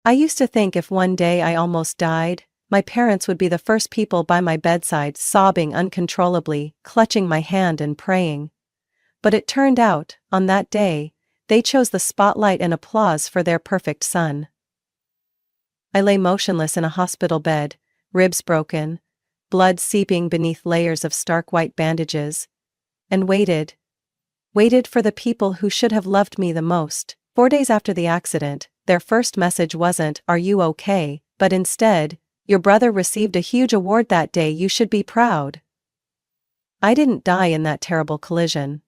I used to think if one day I almost died, my parents would be the first people by my bedside sobbing uncontrollably, clutching my hand and praying. But it turned out, on that day, they chose the spotlight and applause for their perfect son. I lay motionless in a hospital bed, ribs broken, blood seeping beneath layers of stark white bandages, and waited for the people who should have loved me the most. 4 days after the accident, their first message wasn't, "Are you okay?" but instead, "Your brother received a huge award that day, you should be proud." I didn't die in that terrible collision.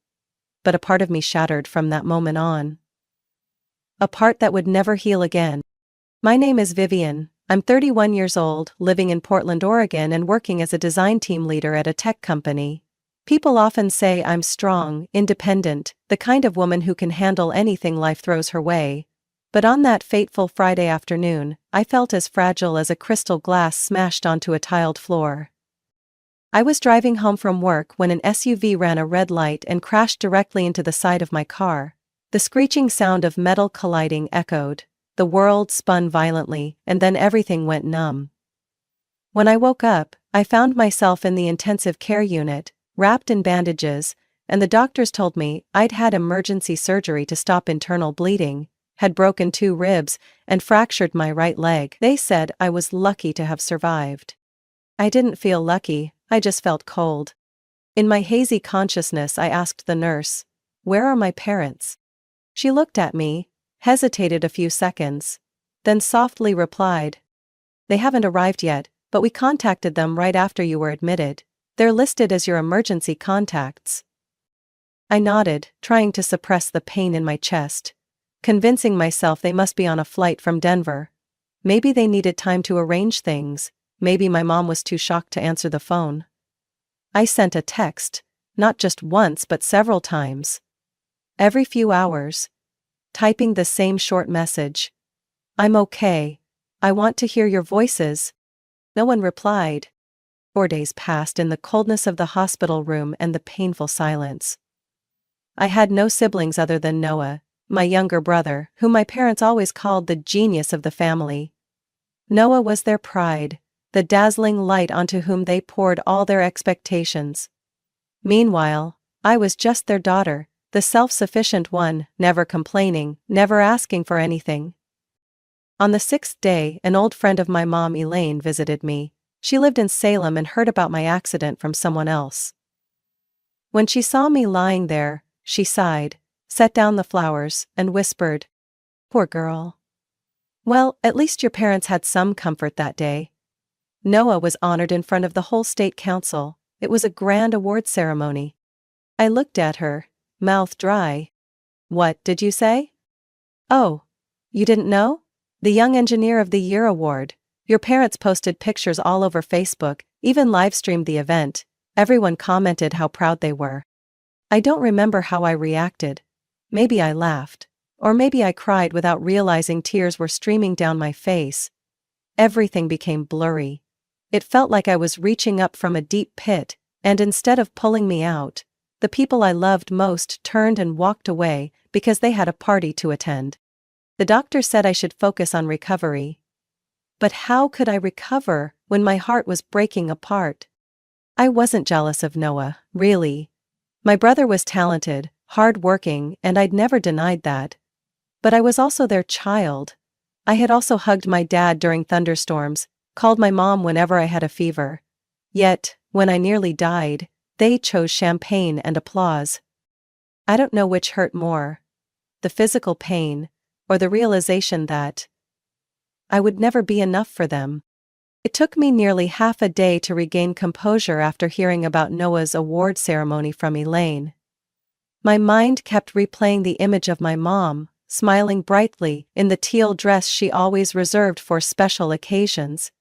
But a part of me shattered from that moment on. A part that would never heal again. My name is Vivian. I'm 31 years old, living in Portland, Oregon and working as a design team leader at a tech company. People often say I'm strong, independent, the kind of woman who can handle anything life throws her way. But on that fateful Friday afternoon, I felt as fragile as a crystal glass smashed onto a tiled floor. I was driving home from work when an SUV ran a red light and crashed directly into the side of my car. The screeching sound of metal colliding echoed. The world spun violently, and then everything went numb. When I woke up, I found myself in the intensive care unit, wrapped in bandages, and the doctors told me I'd had emergency surgery to stop internal bleeding, had broken 2 ribs, and fractured my right leg. They said I was lucky to have survived. I didn't feel lucky, I just felt cold. In my hazy consciousness I asked the nurse, "Where are my parents?" She looked at me, hesitated a few seconds, then softly replied, "They haven't arrived yet, but we contacted them right after you were admitted. They're listed as your emergency contacts." I nodded, trying to suppress the pain in my chest, convincing myself they must be on a flight from Denver. Maybe they needed time to arrange things, maybe my mom was too shocked to answer the phone. I sent a text, not just once but several times. Every few hours, typing the same short message. "I'm okay. I want to hear your voices." No one replied. 4 days passed in the coldness of the hospital room and the painful silence. I had no siblings other than Noah, my younger brother, whom my parents always called the genius of the family. Noah was their pride, the dazzling light onto whom they poured all their expectations. Meanwhile, I was just their daughter, the self-sufficient one, never complaining, never asking for anything. On the 6th day, an old friend of my mom, Elaine, visited me. She lived in Salem and heard about my accident from someone else. When she saw me lying there, she sighed, set down the flowers, and whispered, "Poor girl. Well, at least your parents had some comfort that day." Noah was honored in front of the whole state council. It was a grand award ceremony. I looked at her, mouth dry. "What did you say?" "Oh, you didn't know? The Young Engineer of the Year award. Your parents posted pictures all over Facebook, even live-streamed the event. Everyone commented how proud they were." I don't remember how I reacted. Maybe I laughed. Or maybe I cried without realizing tears were streaming down my face. Everything became blurry. It felt like I was reaching up from a deep pit, and instead of pulling me out, the people I loved most turned and walked away because they had a party to attend. The doctor said I should focus on recovery. But how could I recover when my heart was breaking apart? I wasn't jealous of Noah, really. My brother was talented, hard-working, and I'd never denied that. But I was also their child. I had also hugged my dad during thunderstorms, called my mom whenever I had a fever. Yet, when I nearly died, they chose champagne and applause. I don't know which hurt more, the physical pain, or the realization that I would never be enough for them. It took me nearly half a day to regain composure after hearing about Noah's award ceremony from Elaine. My mind kept replaying the image of my mom, smiling brightly in the teal dress she always reserved for special occasions,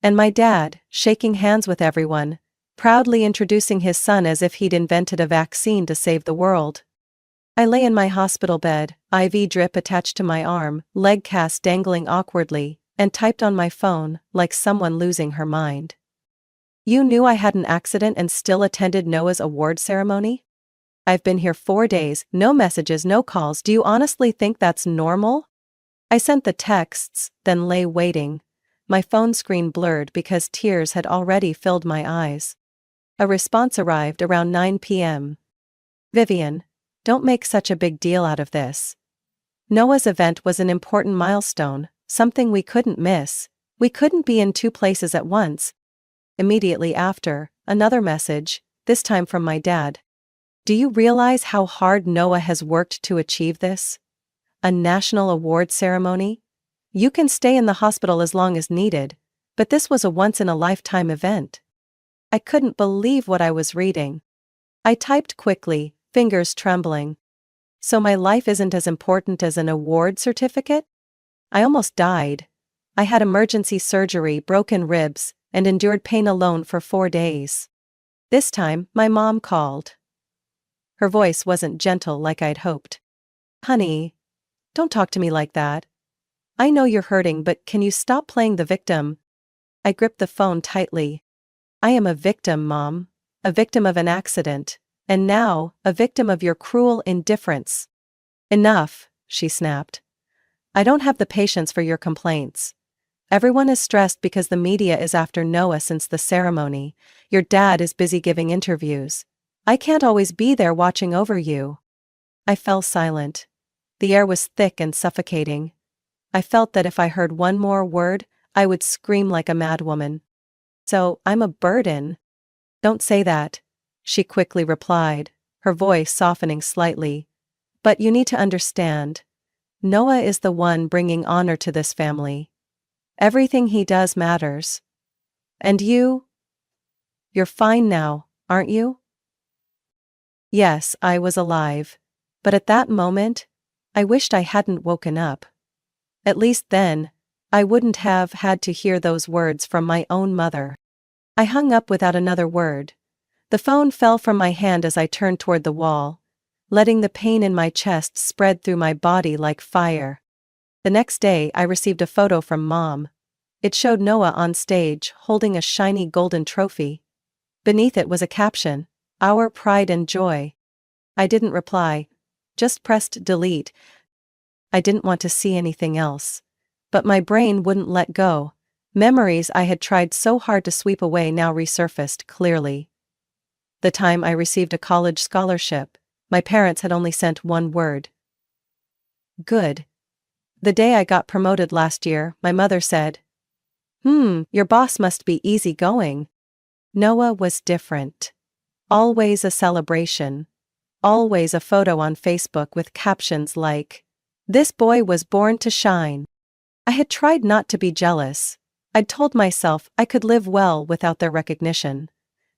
and my dad, shaking hands with everyone, proudly introducing his son as if he'd invented a vaccine to save the world. I lay in my hospital bed, IV drip attached to my arm, leg cast dangling awkwardly, and typed on my phone, like someone losing her mind. "You knew I had an accident and still attended Noah's award ceremony? I've been here 4 days, no messages, no calls. Do you honestly think that's normal?" I sent the texts, then lay waiting, my phone screen blurred because tears had already filled my eyes. A response arrived around 9 p.m. Vivian, don't make such a big deal out of this. Noah's event was an important milestone, something we couldn't miss. We couldn't be in two places at once. Immediately after, another message, this time from my dad. Do you realize how hard Noah has worked to achieve this? A national award ceremony? You can stay in the hospital as long as needed, but this was a once-in-a-lifetime event. I couldn't believe what I was reading. I typed quickly, fingers trembling. So my life isn't as important as an award certificate? I almost died. I had emergency surgery, broken ribs, and endured pain alone for 4 days. This time, my mom called. Her voice wasn't gentle like I'd hoped. Honey, don't talk to me like that. I know you're hurting, but can you stop playing the victim? I gripped the phone tightly. I am a victim, Mom. A victim of an accident. And now, a victim of your cruel indifference. Enough, she snapped. I don't have the patience for your complaints. Everyone is stressed because the media is after Noah since the ceremony. Your dad is busy giving interviews. I can't always be there watching over you. I fell silent. The air was thick and suffocating. I felt that if I heard one more word, I would scream like a madwoman. So, I'm a burden. Don't say that, she quickly replied, her voice softening slightly. But you need to understand. Noah is the one bringing honor to this family. Everything he does matters. And you? You're fine now, aren't you? Yes, I was alive. But at that moment, I wished I hadn't woken up. At least then, I wouldn't have had to hear those words from my own mother. I hung up without another word. The phone fell from my hand as I turned toward the wall, letting the pain in my chest spread through my body like fire. The next day, I received a photo from Mom. It showed Noah on stage, holding a shiny golden trophy. Beneath it was a caption, "Our pride and joy." I didn't reply, just pressed delete. I didn't want to see anything else. But my brain wouldn't let go. Memories I had tried so hard to sweep away now resurfaced clearly. The time I received a college scholarship, my parents had only sent one word. Good. The day I got promoted last year, my mother said, your boss must be easygoing. Noah was different. Always a celebration. Always a photo on Facebook with captions like, "This boy was born to shine." I had tried not to be jealous. I'd told myself I could live well without their recognition.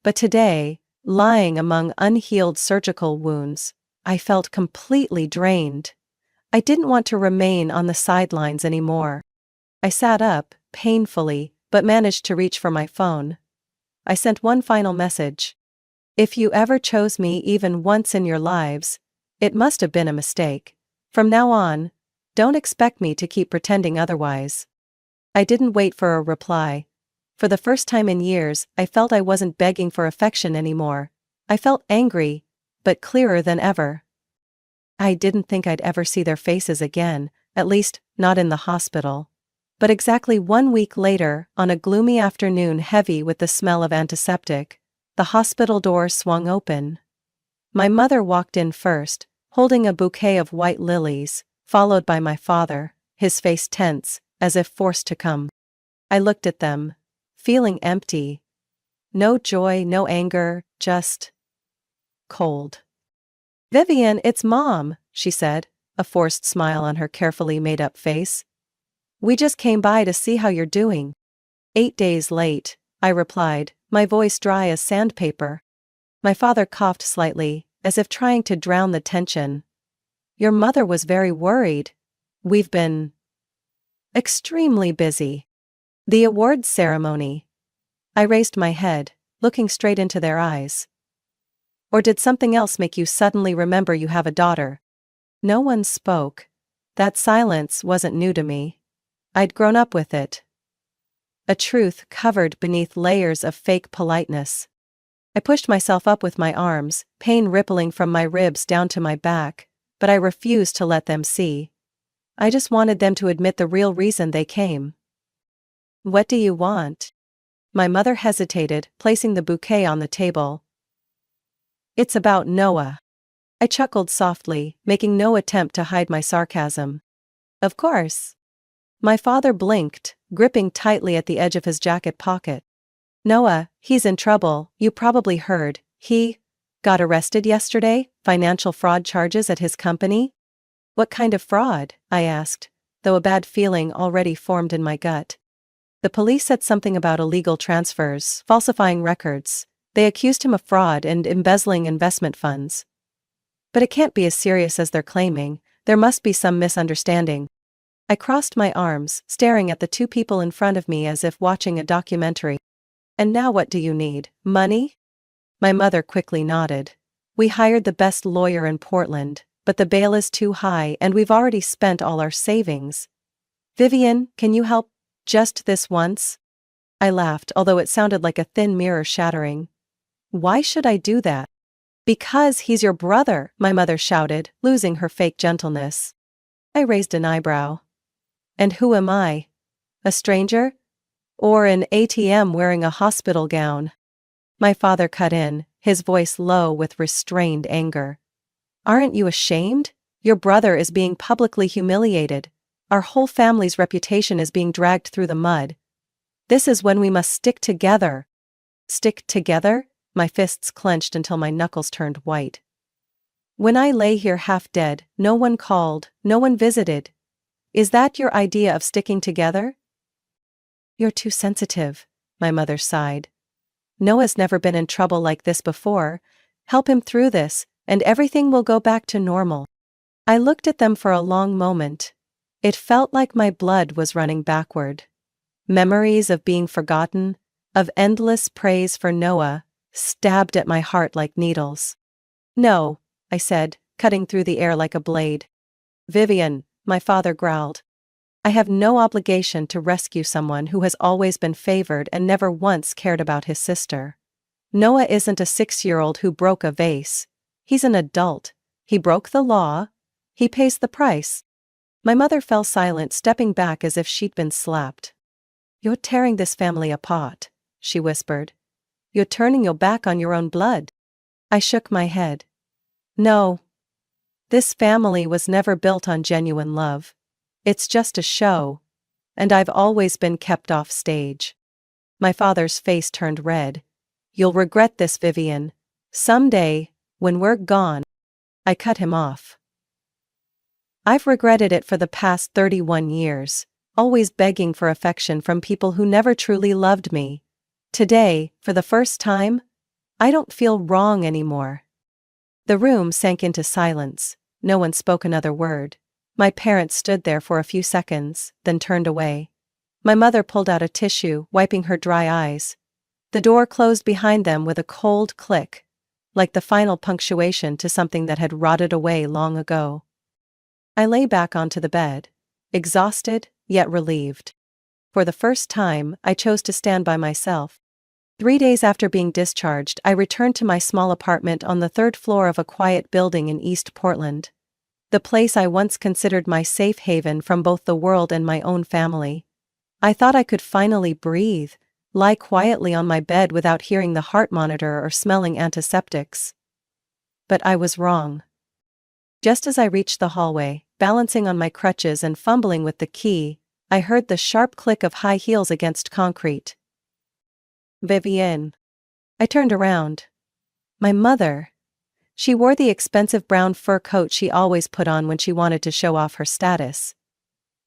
But today, lying among unhealed surgical wounds, I felt completely drained. I didn't want to remain on the sidelines anymore. I sat up, painfully, but managed to reach for my phone. I sent one final message. If you ever chose me even once in your lives, it must have been a mistake. From now on, don't expect me to keep pretending otherwise. I didn't wait for a reply. For the first time in years, I felt I wasn't begging for affection anymore. I felt angry, but clearer than ever. I didn't think I'd ever see their faces again, at least, not in the hospital. But exactly 1 week later, on a gloomy afternoon heavy with the smell of antiseptic, the hospital door swung open. My mother walked in first, holding a bouquet of white lilies, followed by my father, his face tense, as if forced to come. I looked at them, feeling empty. No joy, no anger, just cold. "Vivian, it's Mom," she said, a forced smile on her carefully made-up face. "We just came by to see how you're doing." 8 days late, I replied, my voice dry as sandpaper. My father coughed slightly, as if trying to drown the tension. "Your mother was very worried. We've been extremely busy." The awards ceremony. I raised my head, looking straight into their eyes. "Or did something else make you suddenly remember you have a daughter?" No one spoke. That silence wasn't new to me. I'd grown up with it. A truth covered beneath layers of fake politeness. I pushed myself up with my arms, pain rippling from my ribs down to my back, but I refused to let them see. I just wanted them to admit the real reason they came. What do you want? My mother hesitated, placing the bouquet on the table. It's about Noah. I chuckled softly, making no attempt to hide my sarcasm. Of course. My father blinked, gripping tightly at the edge of his jacket pocket. Noah, he's in trouble, you probably heard. He got arrested yesterday, financial fraud charges at his company? What kind of fraud? I asked, though a bad feeling already formed in my gut. The police said something about illegal transfers, falsifying records. They accused him of fraud and embezzling investment funds. But it can't be as serious as they're claiming. There must be some misunderstanding. I crossed my arms, staring at the two people in front of me as if watching a documentary. And now what do you need? Money? My mother quickly nodded. We hired the best lawyer in Portland, but the bail is too high and we've already spent all our savings. Vivian, can you help just this once? I laughed, although it sounded like a thin mirror shattering. Why should I do that? Because he's your brother, my mother shouted, losing her fake gentleness. I raised an eyebrow. And who am I? A stranger? Or an ATM wearing a hospital gown? My father cut in, his voice low with restrained anger. Aren't you ashamed? Your brother is being publicly humiliated. Our whole family's reputation is being dragged through the mud. This is when we must stick together. Stick together? My fists clenched until my knuckles turned white. When I lay here half dead, no one called, no one visited. Is that your idea of sticking together? You're too sensitive, my mother sighed. Noah's never been in trouble like this before. Help him through this, and everything will go back to normal. I looked at them for a long moment. It felt like my blood was running backward. Memories of being forgotten, of endless praise for Noah, stabbed at my heart like needles. No, I said, cutting through the air like a blade. Vivian, my father growled. I have no obligation to rescue someone who has always been favored and never once cared about his sister. Noah isn't a 6-year-old who broke a vase. He's an adult. He broke the law. He pays the price. My mother fell silent, stepping back as if she'd been slapped. You're tearing this family apart, she whispered. You're turning your back on your own blood. I shook my head. No. This family was never built on genuine love. It's just a show. And I've always been kept off stage. My father's face turned red. You'll regret this, Vivian. Someday, when we're gone. I cut him off. I've regretted it for the past 31 years, always begging for affection from people who never truly loved me. Today, for the first time, I don't feel wrong anymore. The room sank into silence. No one spoke another word. My parents stood there for a few seconds, then turned away. My mother pulled out a tissue, wiping her dry eyes. The door closed behind them with a cold click, like the final punctuation to something that had rotted away long ago. I lay back onto the bed, exhausted, yet relieved. For the first time, I chose to stand by myself. 3 days after being discharged, I returned to my small apartment on the 3rd floor of a quiet building in East Portland. The place I once considered my safe haven from both the world and my own family. I thought I could finally breathe, lie quietly on my bed without hearing the heart monitor or smelling antiseptics. But I was wrong. Just as I reached the hallway, balancing on my crutches and fumbling with the key, I heard the sharp click of high heels against concrete. Vivian. I turned around. My mother. She wore the expensive brown fur coat she always put on when she wanted to show off her status.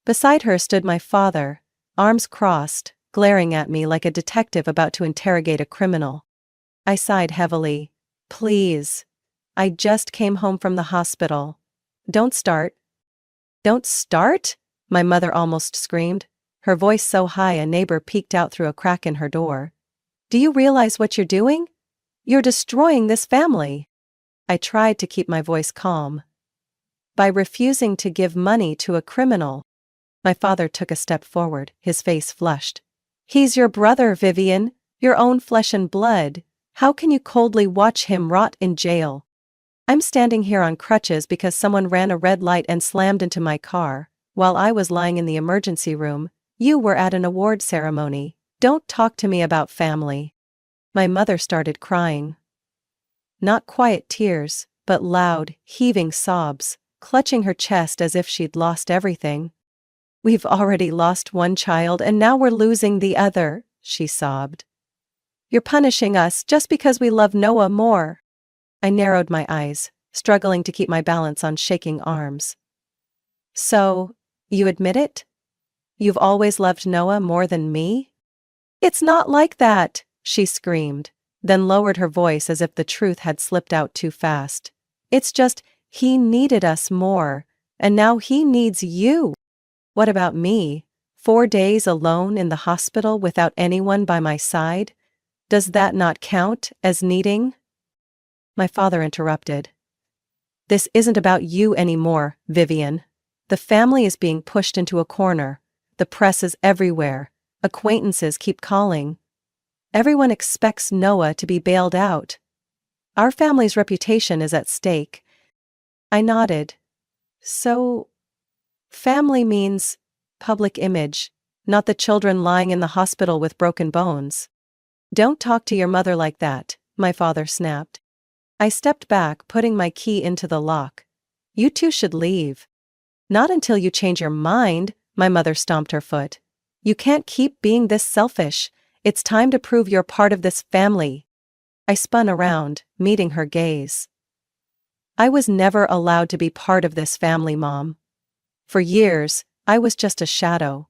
Beside her stood my father, arms crossed, glaring at me like a detective about to interrogate a criminal. I sighed heavily. Please. I just came home from the hospital. Don't start. Don't start? My mother almost screamed, her voice so high a neighbor peeked out through a crack in her door. Do you realize what you're doing? You're destroying this family. I tried to keep my voice calm. By refusing to give money to a criminal. My father took a step forward, his face flushed. He's your brother, Vivian, your own flesh and blood. How can you coldly watch him rot in jail? I'm standing here on crutches because someone ran a red light and slammed into my car. While I was lying in the emergency room, you were at an award ceremony. Don't talk to me about family." My mother started crying. Not quiet tears, but loud, heaving sobs, clutching her chest as if she'd lost everything. "We've already lost one child and now we're losing the other," she sobbed. "You're punishing us just because we love Noah more." I narrowed my eyes, struggling to keep my balance on shaking arms. "So, you admit it? You've always loved Noah more than me?" "It's not like that," she screamed, then lowered her voice as if the truth had slipped out too fast. "It's just, he needed us more, and now he needs you." "What about me? 4 days alone in the hospital without anyone by my side? Does that not count as needing?" My father interrupted. "This isn't about you anymore, Vivian. The family is being pushed into a corner. The press is everywhere. Acquaintances keep calling. Everyone expects Noah to be bailed out. Our family's reputation is at stake." I nodded. "So, family means public image, not the children lying in the hospital with broken bones." "Don't talk to your mother like that," my father snapped. I stepped back, putting my key into the lock. "You two should leave." "Not until you change your mind," my mother stomped her foot. "You can't keep being this selfish. It's time to prove you're part of this family." I spun around, meeting her gaze. "I was never allowed to be part of this family, Mom. For years, I was just a shadow.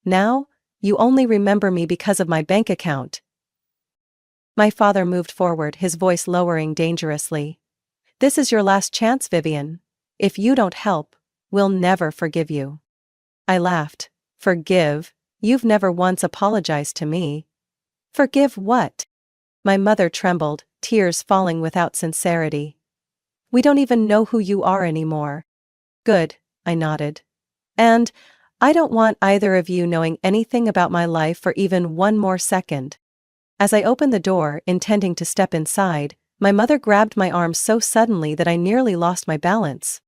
Now, you only remember me because of my bank account." My father moved forward, his voice lowering dangerously. "This is your last chance, Vivian. If you don't help, we'll never forgive you." I laughed. "Forgive? You've never once apologized to me." "Forgive what?" My mother trembled, tears falling without sincerity. "We don't even know who you are anymore." "Good," I nodded. "And I don't want either of you knowing anything about my life for even one more second." As I opened the door, intending to step inside, my mother grabbed my arm so suddenly that I nearly lost my balance.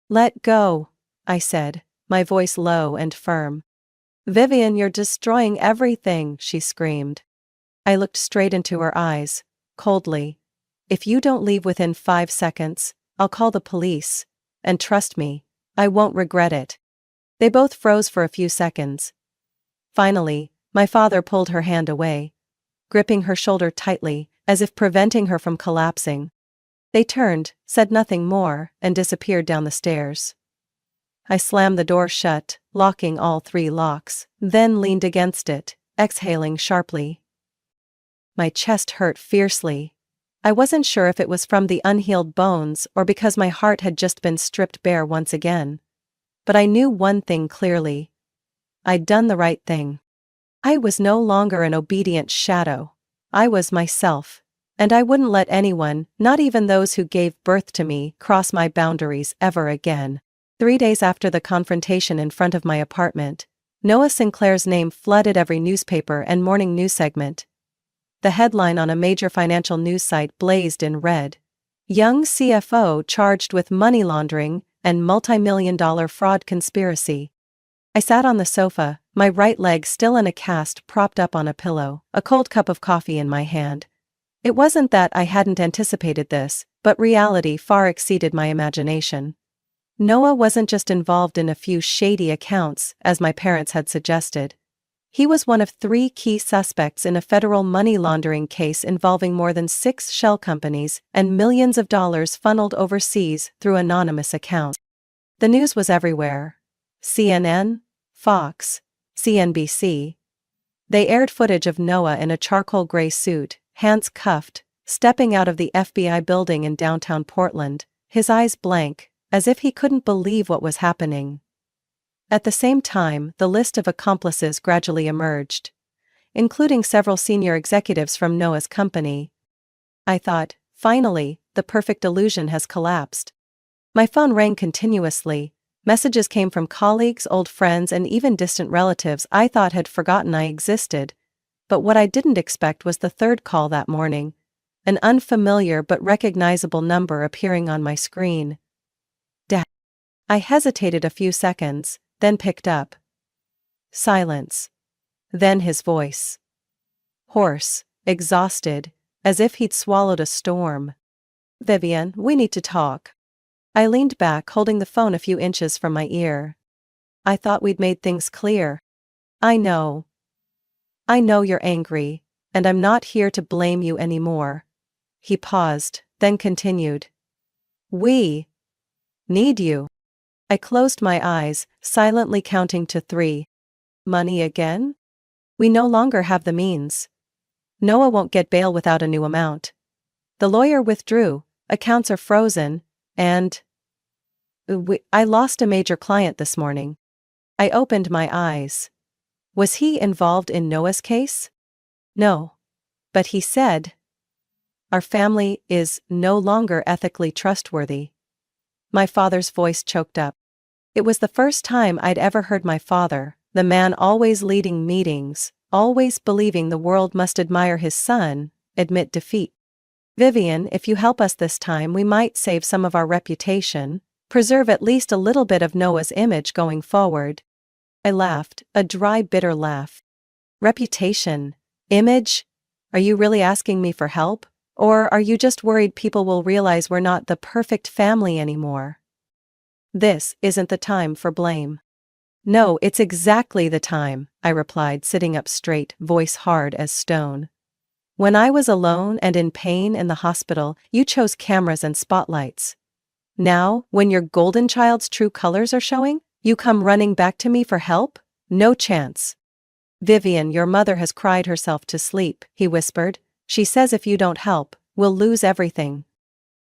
"Let go," I said, my voice low and firm. "Vivian, you're destroying everything," she screamed. I looked straight into her eyes, coldly. "If you don't leave within 5 seconds, I'll call the police. And trust me, I won't regret it." They both froze for a few seconds. Finally, my father pulled her hand away, gripping her shoulder tightly, as if preventing her from collapsing. They turned, said nothing more, and disappeared down the stairs. I slammed the door shut, locking all 3 locks, then leaned against it, exhaling sharply. My chest hurt fiercely. I wasn't sure if it was from the unhealed bones or because my heart had just been stripped bare once again. But I knew one thing clearly. I'd done the right thing. I was no longer an obedient shadow. I was myself, and I wouldn't let anyone, not even those who gave birth to me, cross my boundaries ever again. 3 days after the confrontation in front of my apartment, Noah Sinclair's name flooded every newspaper and morning news segment. The headline on a major financial news site blazed in red: "Young CFO charged with money laundering and multi-million-dollar fraud conspiracy." I sat on the sofa, my right leg still in a cast propped up on a pillow, a cold cup of coffee in my hand. It wasn't that I hadn't anticipated this, but reality far exceeded my imagination. Noah wasn't just involved in a few shady accounts, as my parents had suggested. He was one of 3 key suspects in a federal money laundering case involving more than 6 shell companies and millions of dollars funneled overseas through anonymous accounts. The news was everywhere. CNN, Fox, CNBC. They aired footage of Noah in a charcoal gray suit, hands cuffed, stepping out of the FBI building in downtown Portland, his eyes blank, as if he couldn't believe what was happening. At the same time, the list of accomplices gradually emerged, including several senior executives from Noah's company. I thought, finally, the perfect illusion has collapsed. My phone rang continuously. Messages came from colleagues, old friends, and even distant relatives I thought had forgotten I existed. But what I didn't expect was the 3rd call that morning, an unfamiliar but recognizable number appearing on my screen. Dad. I hesitated a few seconds, then picked up. Silence. Then his voice. Hoarse, exhausted, as if he'd swallowed a storm. "Vivian, we need to talk." I leaned back, holding the phone a few inches from my ear. "I thought we'd made things clear." "I know. I know you're angry, and I'm not here to blame you anymore." He paused, then continued. "We need you." I closed my eyes, silently counting to 3. "Money again? We no longer have the means. Noah won't get bail without a new amount. The lawyer withdrew, accounts are frozen, and I lost a major client this morning." I opened my eyes. Was he involved in Noah's case? No. But he said, "Our family is no longer ethically trustworthy." My father's voice choked up. It was the first time I'd ever heard my father, the man always leading meetings, always believing the world must admire his son, admit defeat. "Vivian, if you help us this time, we might save some of our reputation, preserve at least a little bit of Noah's image going forward." I laughed, a dry, bitter laugh. "Reputation? Image? Are you really asking me for help? Or are you just worried people will realize we're not the perfect family anymore?" "This isn't the time for blame." "No, it's exactly the time," I replied, sitting up straight, voice hard as stone. "When I was alone and in pain in the hospital, you chose cameras and spotlights. Now, when your golden child's true colors are showing, you come running back to me for help? No chance." "Vivian, your mother has cried herself to sleep," he whispered. "She says if you don't help, we'll lose everything."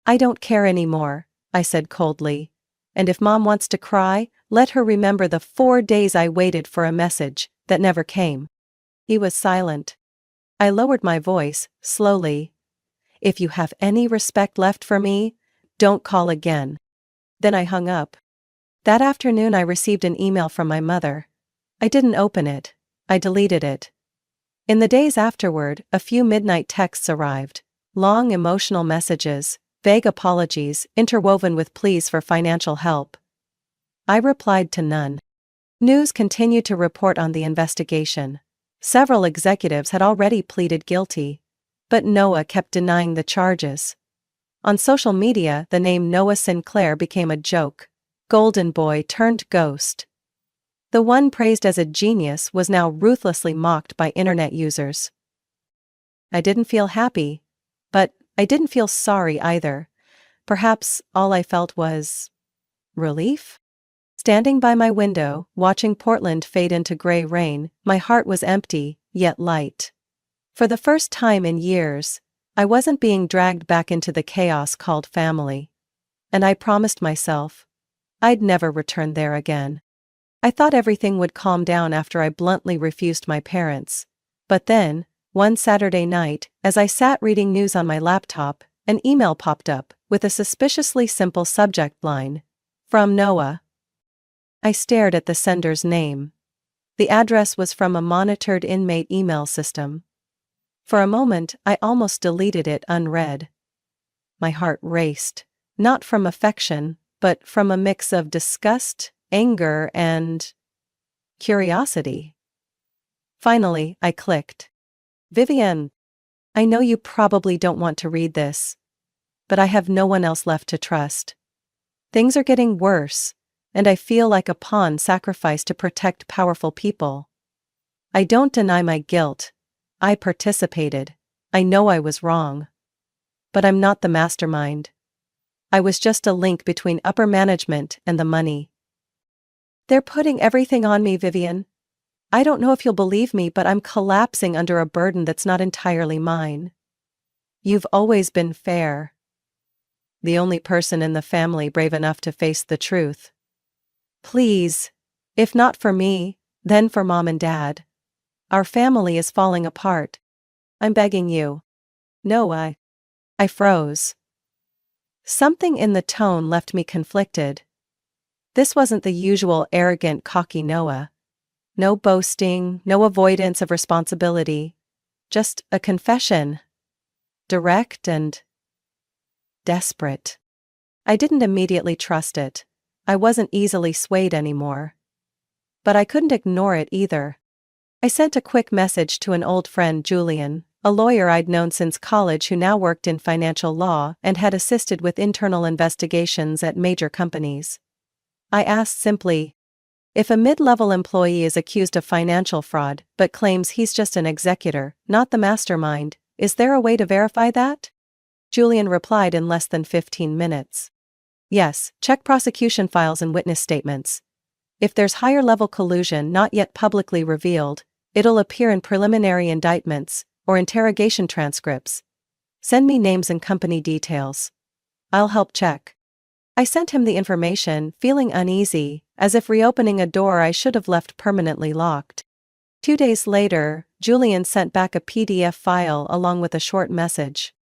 "I don't care anymore," I said coldly. "And if Mom wants to cry, let her remember the 4 days I waited for a message that never came." He was silent. I lowered my voice, slowly. "If you have any respect left for me, don't call again." Then I hung up. That afternoon I received an email from my mother. I didn't open it. I deleted it. In the days afterward, a few midnight texts arrived. Long emotional messages, vague apologies, interwoven with pleas for financial help. I replied to none. News continued to report on the investigation. Several executives had already pleaded guilty. But Noah kept denying the charges. On social media, the name Noah Sinclair became a joke. Golden boy turned ghost. The one praised as a genius was now ruthlessly mocked by internet users. I didn't feel happy, but I didn't feel sorry either. Perhaps all I felt was relief? Standing by my window, watching Portland fade into gray rain, my heart was empty, yet light. For the first time in years, I wasn't being dragged back into the chaos called family. And I promised myself I'd never return there again. I thought everything would calm down after I bluntly refused my parents. But then, one Saturday night, as I sat reading news on my laptop, an email popped up with a suspiciously simple subject line. From Noah. I stared at the sender's name. The address was from a monitored inmate email system. For a moment, I almost deleted it unread. My heart raced, not from affection, but from a mix of disgust, anger, and curiosity. Finally, I clicked. "Vivian, I know you probably don't want to read this, but I have no one else left to trust. Things are getting worse, and I feel like a pawn sacrificed to protect powerful people. I don't deny my guilt. I participated. I know I was wrong. But I'm not the mastermind. I was just a link between upper management and the money. They're putting everything on me, Vivian. I don't know if you'll believe me, but I'm collapsing under a burden that's not entirely mine. You've always been fair. The only person in the family brave enough to face the truth. Please, if not for me, then for Mom and Dad. Our family is falling apart. I'm begging you." "No, I froze. Something in the tone left me conflicted. This wasn't the usual arrogant, cocky Noah. No boasting, no avoidance of responsibility. Just a confession. Direct and desperate. I didn't immediately trust it. I wasn't easily swayed anymore. but I couldn't ignore it either. I sent a quick message to an old friend, Julian, a lawyer I'd known since college who now worked in financial law and had assisted with internal investigations at major companies. I asked simply, if a mid-level employee is accused of financial fraud but claims he's just an executor, not the mastermind, is there a way to verify that? Julian replied in less than 15 minutes. Yes, check prosecution files and witness statements. If there's higher-level collusion not yet publicly revealed, it'll appear in preliminary indictments or interrogation transcripts. Send me names and company details. I'll help check. I sent him the information, feeling uneasy, as if reopening a door I should have left permanently locked. 2 days later, Julian sent back a PDF file along with a short message.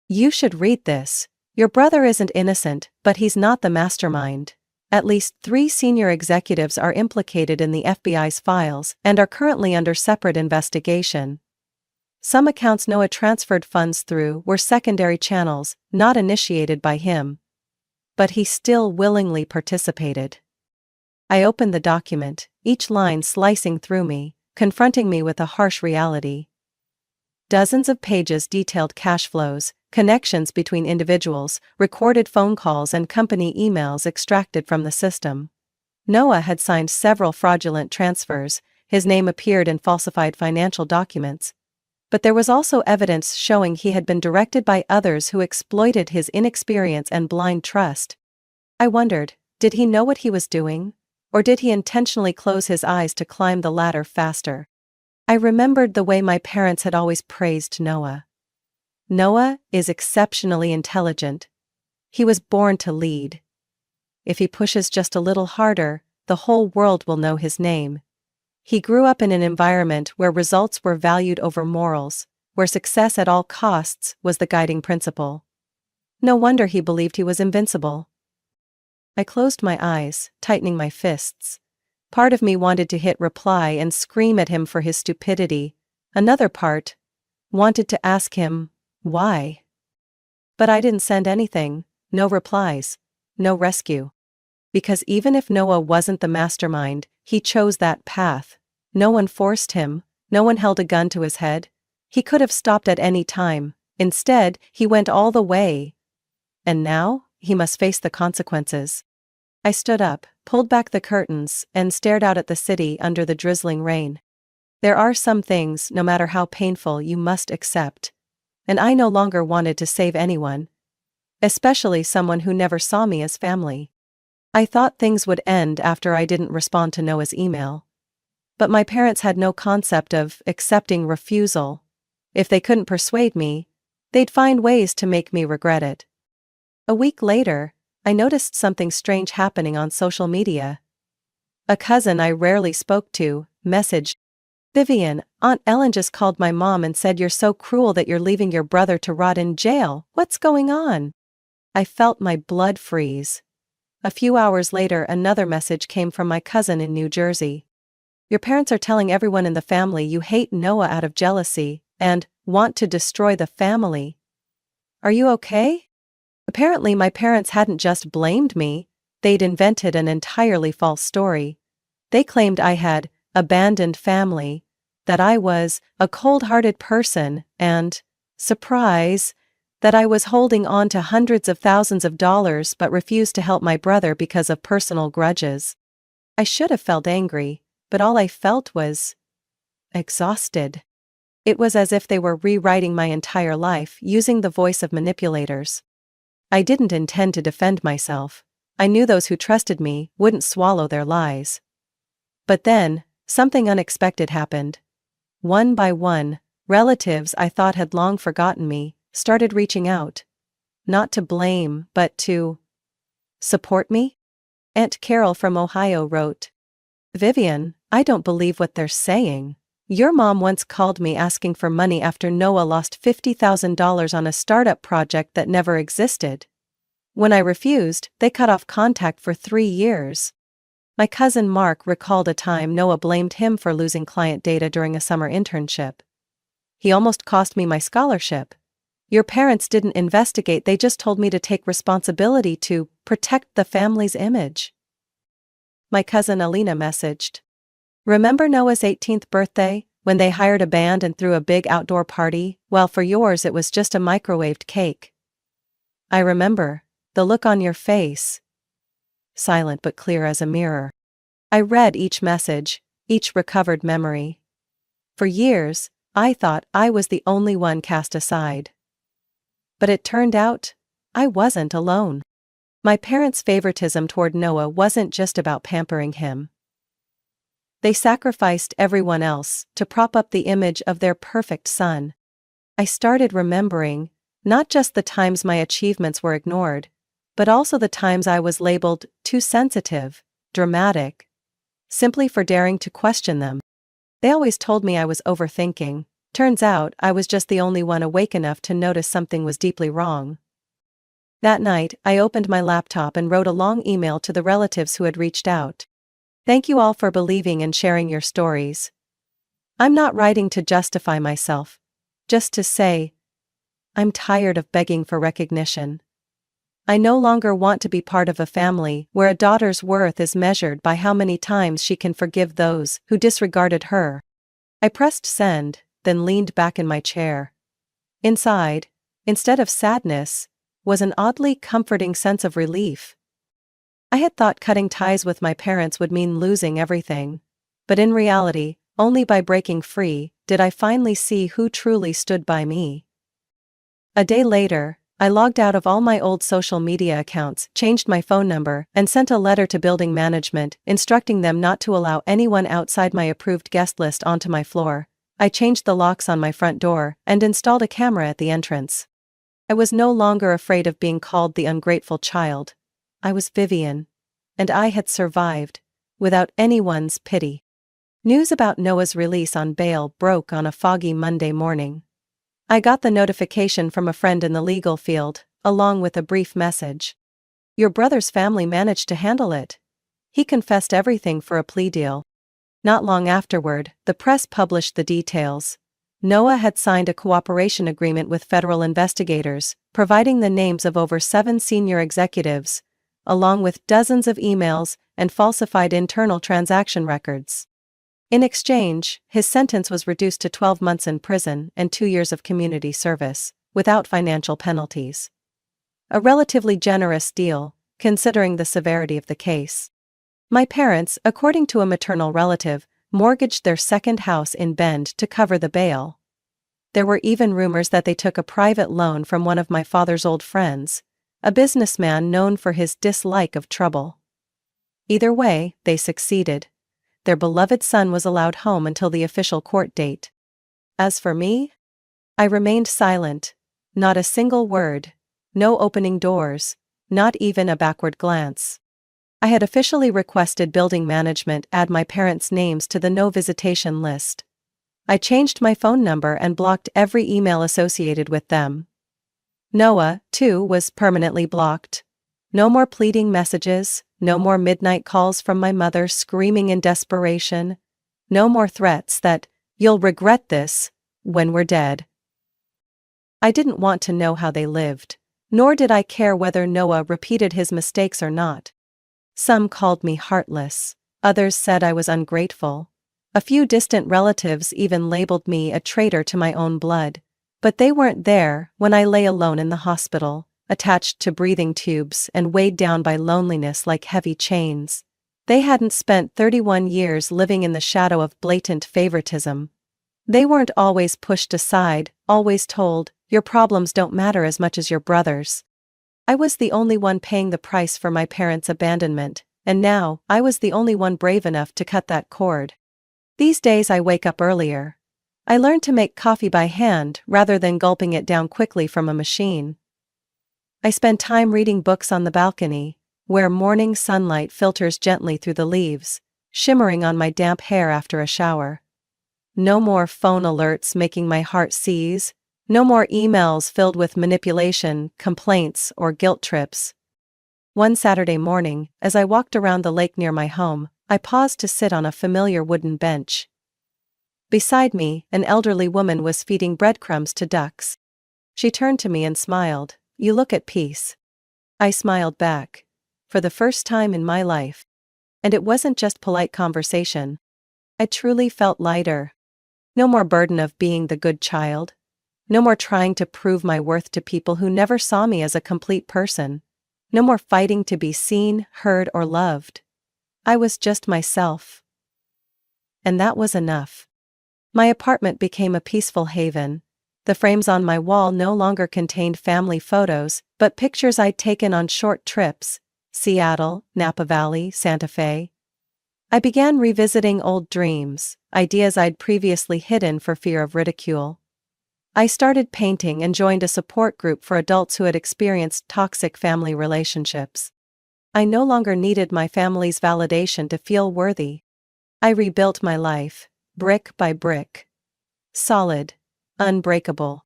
You should read this. Your brother isn't innocent, but he's not the mastermind. At least 3 senior executives are implicated in the FBI's files and are currently under separate investigation. Some accounts Noah transferred funds through were secondary channels, not initiated by him. But he still willingly participated. I opened the document, each line slicing through me, confronting me with a harsh reality. Dozens of pages detailed cash flows, connections between individuals, recorded phone calls and company emails extracted from the system. Noah had signed several fraudulent transfers, his name appeared in falsified financial documents. But there was also evidence showing he had been directed by others who exploited his inexperience and blind trust. I wondered, did he know what he was doing? Or did he intentionally close his eyes to climb the ladder faster? I remembered the way my parents had always praised Noah. Noah is exceptionally intelligent. He was born to lead. If he pushes just a little harder, the whole world will know his name. He grew up in an environment where results were valued over morals, where success at all costs was the guiding principle. No wonder he believed he was invincible. I closed my eyes, tightening my fists. Part of me wanted to hit reply and scream at him for his stupidity. Another part wanted to ask him, why? But I didn't send anything, no replies, no rescue. Because even if Noah wasn't the mastermind, he chose that path. No one forced him, no one held a gun to his head. He could have stopped at any time. Instead, he went all the way. And now, he must face the consequences. I stood up, pulled back the curtains, and stared out at the city under the drizzling rain. There are some things, no matter how painful, you must accept. And I no longer wanted to save anyone. Especially someone who never saw me as family. I thought things would end after I didn't respond to Noah's email. But my parents had no concept of accepting refusal. If they couldn't persuade me, they'd find ways to make me regret it. A week later, I noticed something strange happening on social media. A cousin I rarely spoke to messaged, Vivian, Aunt Ellen just called my mom and said you're so cruel that you're leaving your brother to rot in jail. What's going on? I felt my blood freeze. A few hours later, another message came from my cousin in New Jersey. Your parents are telling everyone in the family you hate Noah out of jealousy and want to destroy the family. Are you okay? Apparently my parents hadn't just blamed me, they'd invented an entirely false story. They claimed I had abandoned family, that I was a cold-hearted person, and, surprise, that I was holding on to hundreds of thousands of dollars but refused to help my brother because of personal grudges. I should have felt angry, but all I felt was exhausted. It was as if they were rewriting my entire life using the voice of manipulators. I didn't intend to defend myself. I knew those who trusted me wouldn't swallow their lies. But then, something unexpected happened. One by one, relatives I thought had long forgotten me started reaching out. Not to blame, but to support me? Aunt Carol from Ohio wrote, Vivian, I don't believe what they're saying. Your mom once called me asking for money after Noah lost $50,000 on a startup project that never existed. When I refused, they cut off contact for 3 years. My cousin Mark recalled a time Noah blamed him for losing client data during a summer internship. He almost cost me my scholarship. Your parents didn't investigate, they just told me to take responsibility to protect the family's image. My cousin Alina messaged, Remember Noah's 18th birthday, when they hired a band and threw a big outdoor party? Well, for yours it was just a microwaved cake. I remember. The look on your face. Silent but clear as a mirror. I read each message, each recovered memory. For years, I thought I was the only one cast aside. But it turned out, I wasn't alone. My parents' favoritism toward Noah wasn't just about pampering him. They sacrificed everyone else to prop up the image of their perfect son. I started remembering, not just the times my achievements were ignored, but also the times I was labeled too sensitive, dramatic, simply for daring to question them. They always told me I was overthinking. Turns out I was just the only one awake enough to notice something was deeply wrong. That night, I opened my laptop and wrote a long email to the relatives who had reached out. Thank you all for believing and sharing your stories. I'm not writing to justify myself, just to say, I'm tired of begging for recognition. I no longer want to be part of a family where a daughter's worth is measured by how many times she can forgive those who disregarded her. I pressed send, then leaned back in my chair. Inside, instead of sadness, was an oddly comforting sense of relief. I had thought cutting ties with my parents would mean losing everything. But in reality, only by breaking free did I finally see who truly stood by me. A day later, I logged out of all my old social media accounts, changed my phone number, and sent a letter to building management, instructing them not to allow anyone outside my approved guest list onto my floor. I changed the locks on my front door and installed a camera at the entrance. I was no longer afraid of being called the ungrateful child. I was Vivian. And I had survived, without anyone's pity. News about Noah's release on bail broke on a foggy Monday morning. I got the notification from a friend in the legal field, along with a brief message. Your brother's family managed to handle it. He confessed everything for a plea deal. Not long afterward, the press published the details. Noah had signed a cooperation agreement with federal investigators, providing the names of over 7 senior executives, along with dozens of emails and falsified internal transaction records. In exchange, his sentence was reduced to 12 months in prison and 2 years of community service, without financial penalties. A relatively generous deal, considering the severity of the case. My parents, according to a maternal relative, mortgaged their second house in Bend to cover the bail. There were even rumors that they took a private loan from one of my father's old friends, a businessman known for his dislike of trouble. Either way, they succeeded. Their beloved son was allowed home until the official court date. As for me, I remained silent, not a single word, no opening doors, not even a backward glance. I had officially requested building management add my parents' names to the no visitation list. I changed my phone number and blocked every email associated with them. Noah, too, was permanently blocked. No more pleading messages, no more midnight calls from my mother screaming in desperation, no more threats that, "You'll regret this," when we're dead. I didn't want to know how they lived, nor did I care whether Noah repeated his mistakes or not. Some called me heartless, others said I was ungrateful. A few distant relatives even labeled me a traitor to my own blood. But they weren't there when I lay alone in the hospital, attached to breathing tubes and weighed down by loneliness like heavy chains. They hadn't spent 31 years living in the shadow of blatant favoritism. They weren't always pushed aside, always told, "Your problems don't matter as much as your brother's." I was the only one paying the price for my parents' abandonment, and now I was the only one brave enough to cut that cord. These days I wake up earlier. I learned to make coffee by hand rather than gulping it down quickly from a machine. I spend time reading books on the balcony, where morning sunlight filters gently through the leaves, shimmering on my damp hair after a shower. No more phone alerts making my heart seize, no more emails filled with manipulation, complaints, or guilt trips. One Saturday morning, as I walked around the lake near my home, I paused to sit on a familiar wooden bench. Beside me, an elderly woman was feeding breadcrumbs to ducks. She turned to me and smiled. "You look at peace." I smiled back. For the first time in my life. And it wasn't just polite conversation. I truly felt lighter. No more burden of being the good child. No more trying to prove my worth to people who never saw me as a complete person. No more fighting to be seen, heard, or loved. I was just myself. And that was enough. My apartment became a peaceful haven. The frames on my wall no longer contained family photos, but pictures I'd taken on short trips: Seattle, Napa Valley, Santa Fe. I began revisiting old dreams, ideas I'd previously hidden for fear of ridicule. I started painting and joined a support group for adults who had experienced toxic family relationships. I no longer needed my family's validation to feel worthy. I rebuilt my life, brick by brick. Solid, unbreakable.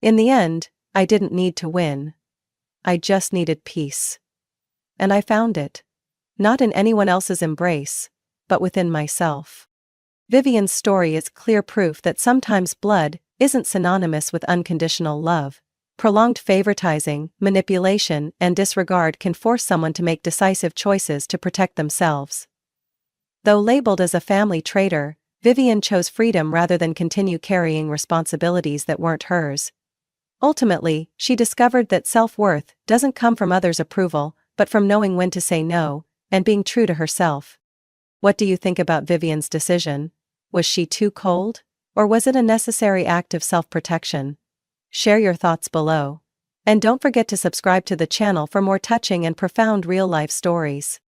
In the end, I didn't need to win. I just needed peace. And I found it. Not in anyone else's embrace, but within myself. Vivian's story is clear proof that sometimes blood isn't synonymous with unconditional love. Prolonged favoritizing, manipulation, and disregard can force someone to make decisive choices to protect themselves. Though labeled as a family traitor, Vivian chose freedom rather than continue carrying responsibilities that weren't hers. Ultimately, she discovered that self-worth doesn't come from others' approval, but from knowing when to say no, and being true to herself. What do you think about Vivian's decision? Was she too cold? Or was it a necessary act of self-protection? Share your thoughts below. And don't forget to subscribe to the channel for more touching and profound real-life stories.